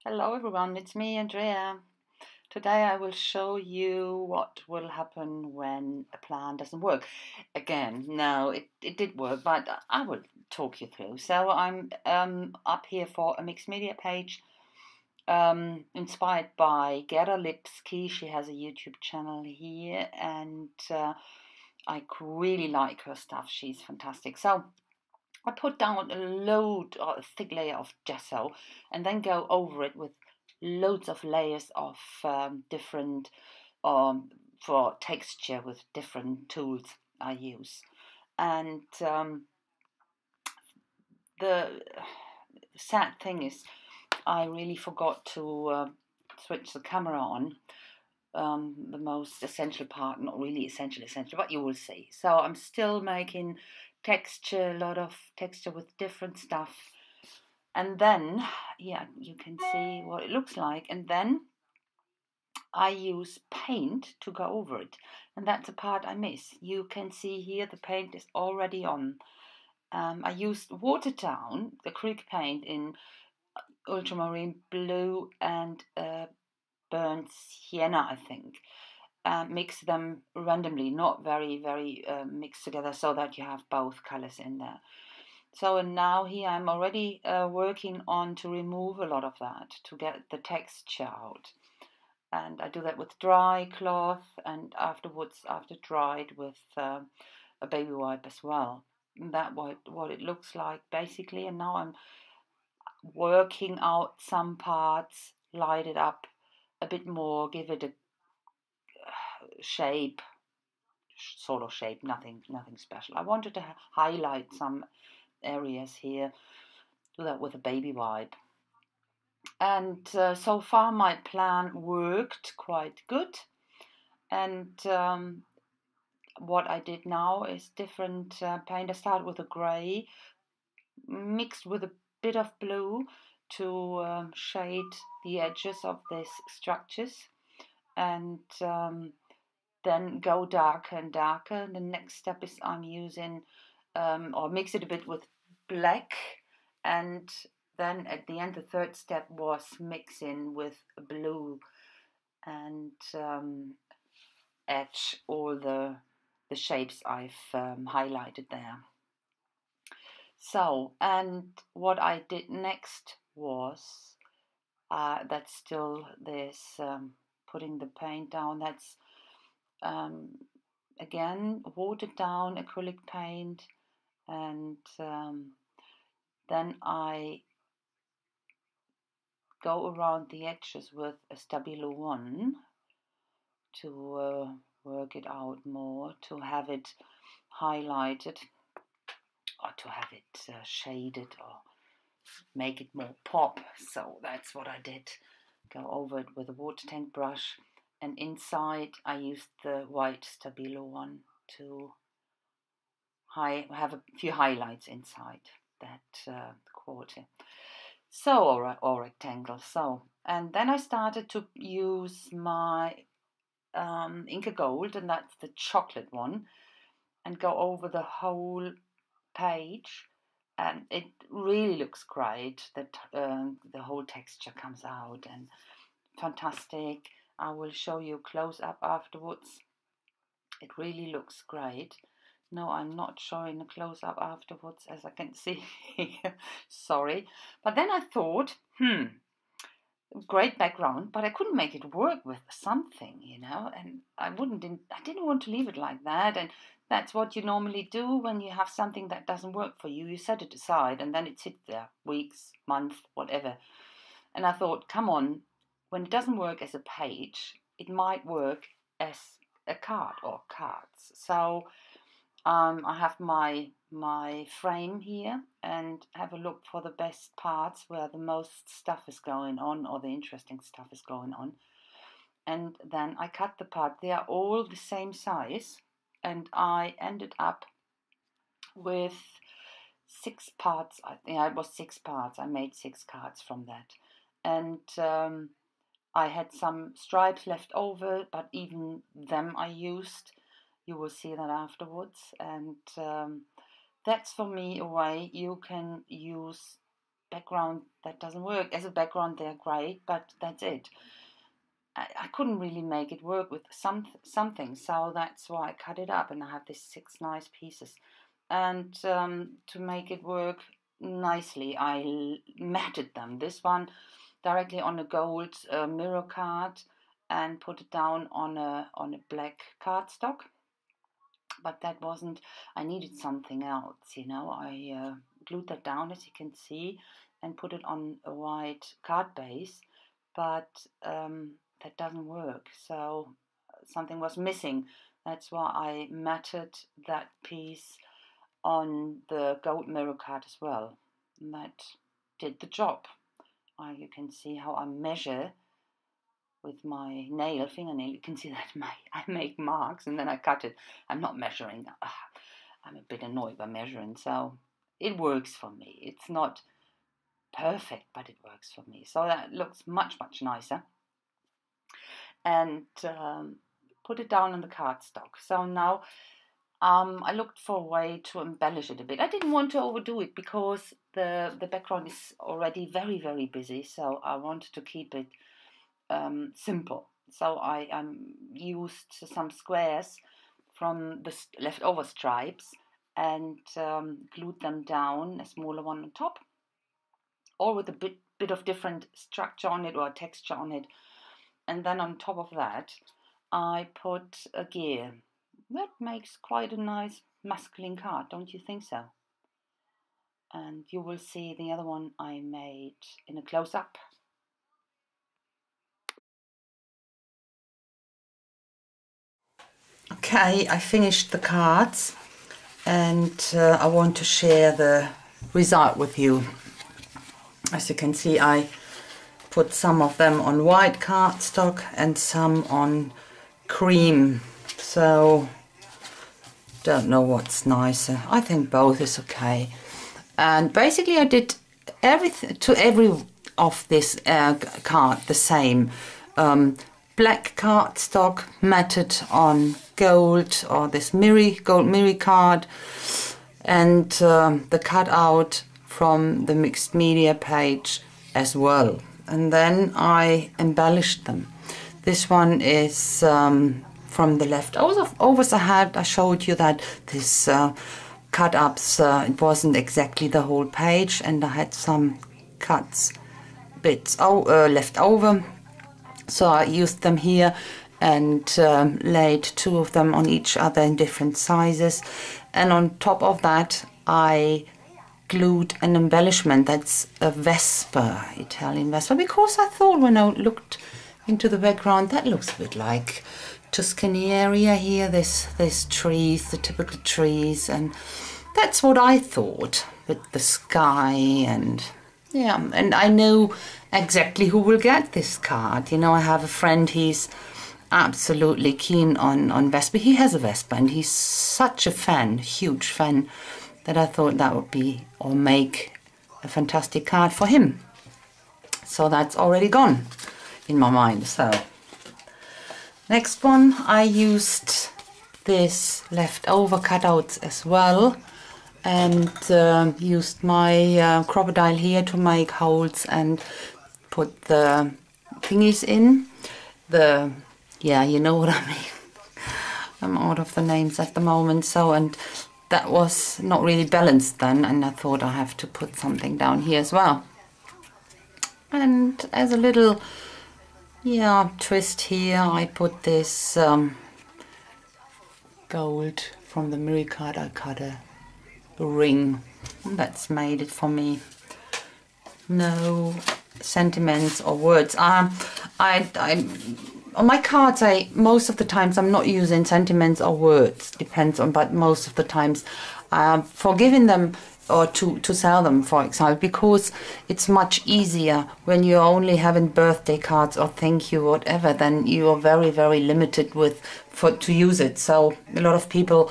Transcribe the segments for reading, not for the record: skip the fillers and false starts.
Hello everyone, it's me, Andrea. Today I will show you what will happen when a plan doesn't work. Again, no, it did work, but I will talk you through. So I'm up here for a mixed media page inspired by Gerda Lipski. She has a YouTube channel here and I really like her stuff. She's fantastic. So I put down a thick layer of gesso and then go over it with loads of layers of different for texture with different tools I use. And the sad thing is I really forgot to switch the camera on. The most essential part, not really essential, but you will see. So I'm still making texture, a lot of texture with different stuff. And then, yeah, you can see what it looks like. And then I use paint to go over it. And that's the part I miss. You can see here the paint is already on. I used watered down acrylic paint in ultramarine blue and burnt sienna, I think. Mix them randomly, not very mixed together, so that you have both colors in there. So now here I'm already working on to remove a lot of that to get the texture out. And I do that with dry cloth and afterwards, after dried, with a baby wipe as well. And that what it looks like basically. And now I'm working out some parts, light it up a bit more, give it a shape, sort of shape, nothing special. I wanted to highlight some areas here, do that with a baby wipe. And so far my plan worked quite good. And what I did now is different paint. I started with a grey, mixed with a bit of blue to shade the edges of these structures. And then go darker and darker. The next step is I'm using or mix it a bit with black, and then at the end the third step was mixing with blue and etch all the shapes I've highlighted there. So, and what I did next was that's still this putting the paint down. That's again watered down acrylic paint, and then I go around the edges with a Stabilo 1 to work it out more, to have it highlighted or to have it shaded or make it more pop. So that's what I did. Go over it with a water tank brush, and inside I used the white Stabilo 1 to have a few highlights inside that quarter. So, or rectangle. So, and then I started to use my Inca Gold, and that's the chocolate one, and go over the whole page. And it really looks great. That the whole texture comes out, and fantastic. I will show you close up afterwards. It really looks great. No, I'm not showing a close-up afterwards, as I can see here. Sorry. But then I thought, great background, but I couldn't make it work with something, and I didn't want to leave it like that. And that's what you normally do when you have something that doesn't work for you. You set it aside, and then it sits there, weeks, months, whatever. And I thought, come on, when it doesn't work as a page, it might work as a card or cards. So I have my frame here and have a look for the best parts where the most stuff is going on or the interesting stuff is going on. And then I cut the part. They are all the same size, and I ended up with 6 parts. I think it was 6 parts. I made 6 cards from that. And I had some stripes left over, but even them I used. You will see that afterwards. And that's for me a way you can use background that doesn't work. As a background they're great, but that's it. I couldn't really make it work with something, so that's why I cut it up, and I have these 6 nice pieces. And to make it work nicely, I matted them. This one directly on a gold mirror card, and put it down on a black cardstock. But that wasn't. I needed something else, you know. I glued that down, as you can see, and put it on a white card base, but that doesn't work, so something was missing. That's why I matted that piece on the gold mirror card as well, and that did the job. You can see how I measure with my fingernail. You can see that I make marks, and then I cut it. I'm not measuring. I'm a bit annoyed by measuring, so it works for me. It's not perfect, but it works for me. So that looks much nicer. And put it down on the cardstock. So now I looked for a way to embellish it a bit. I didn't want to overdo it because the background is already very busy, so I wanted to keep it simple. So I used some squares from the leftover stripes and glued them down, a smaller one on top, or with a bit of different structure on it or texture on it. And then on top of that, I put a gear. That makes quite a nice masculine card, don't you think so? And you will see the other one I made in a close-up. Okay, I finished the cards, and I want to share the result with you. As you can see, I put some of them on white cardstock and some on cream, so don't know what's nicer. I think both is okay. And basically I did everything to every of this card the same. Black cardstock matted on gold, or this gold mirror card, and the cutout from the mixed media page as well. And then I embellished them. This one is from the leftovers I had. I showed you that this cut-ups, it wasn't exactly the whole page, and I had some bits left over. So I used them here and laid 2 of them on each other in different sizes. And on top of that, I glued an embellishment. That's a Vespa, Italian Vespa, because I thought when I looked into the background, that looks a bit like Tuscany area here. There's trees, the typical trees, and that's what I thought, with the sky. And yeah, and I know exactly who will get this card. You know, I have a friend, he's absolutely keen on Vespa. He has a Vespa, and he's such a fan, huge fan, that I thought that would be, or make, a fantastic card for him. So that's already gone in my mind. So next one, I used this leftover cutouts as well, and used my crocodile here to make holes and put the thingies in. Yeah, you know what I mean. I'm out of the names at the moment. So, and that was not really balanced then, and I thought I have to put something down here as well. And as a little twist here, I put this gold from the mirror card. I cut a ring, that's made it for me. No sentiments or words. On my cards, most of the times I'm not using sentiments or words, depends on, but most of the times for giving them or to sell them, for example, because it's much easier when you're only having birthday cards or thank you, whatever, then you are very limited to use it. So a lot of people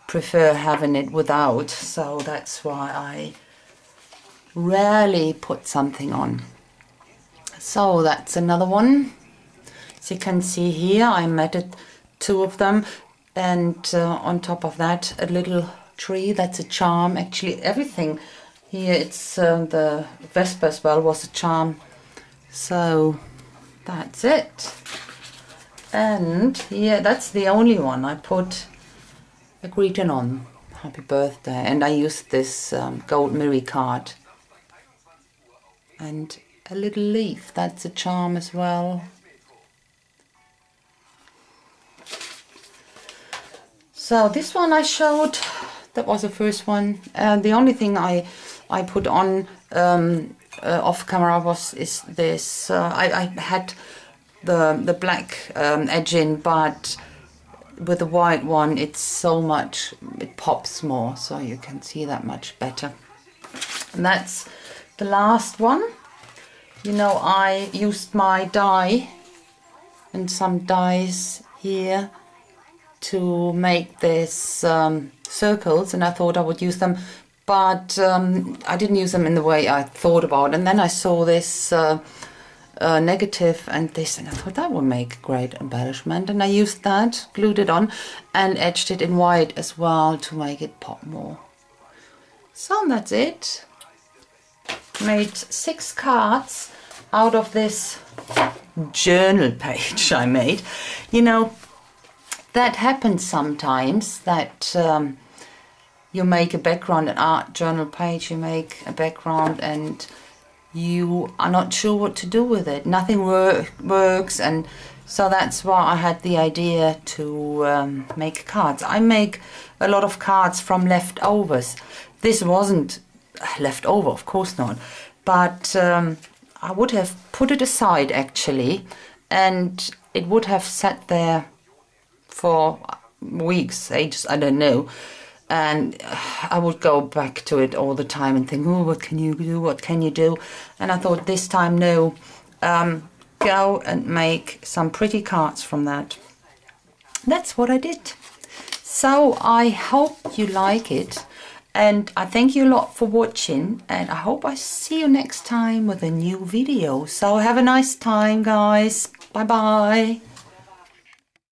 prefer having it without, so that's why I rarely put something on. So that's another one. As you can see here, I matted 2 of them, and on top of that a little tree. That's a charm. Actually everything Here it's the Vespa as well was a charm. So that's it. And here, that's the only one I put a greeting on. Happy birthday. And I used this gold mirror card. And a little leaf, that's a charm as well. So this one I showed, that was the first one. The only thing I put on off camera is this. I had the black edging, but with the white one it's so much, it pops more, so you can see that much better. And that's the last one. You know, I used my die and some dies here to make this circles, and I thought I would use them, but I didn't use them in the way I thought about. And then I saw this negative and this, and I thought that would make a great embellishment, and I used that, glued it on and edged it in white as well to make it pop more. So that's it. Made 6 cards out of this journal page I made. You know, that happens sometimes, that you make a background, an art journal page, you make a background and you are not sure what to do with it. Nothing works, and so that's why I had the idea to make cards. I make a lot of cards from leftovers. This wasn't leftover, of course not, but I would have put it aside actually, and it would have sat there for weeks, ages, I don't know. And I would go back to it all the time and think, oh, what can you do? What can you do? And I thought this time, no, go and make some pretty cards from that. That's what I did. So I hope you like it. And I thank you a lot for watching. And I hope I see you next time with a new video. So have a nice time, guys. Bye-bye.